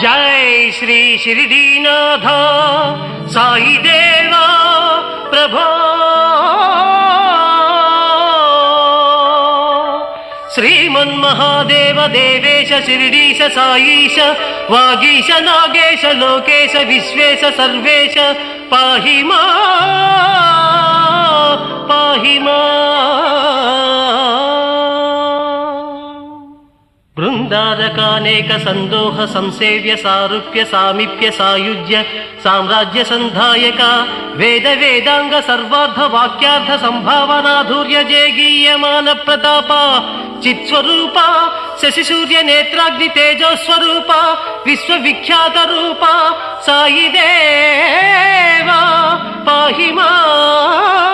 जय श्री शिरडीनाथ साई देवा प्रभो श्रीमन्महादेव देवेश शिरडीश साईश वागीश नागेश लोकेश विश्वेश सर्वेश पाहि मां बृंदारकानेक संदोह संसेव्य सारूप्य सामीप्य सायुज्य साम्राज्य संधायक वेद वेदांग सर्वार्थ वाक्यार्थ संभावनाधुर्य जयगीयमान प्रताप चित्स्वरूप शशि सूर्य नेत्राग्नि तेजो स्वरूप विश्वविख्यात रूप साई देवा पाहि मां।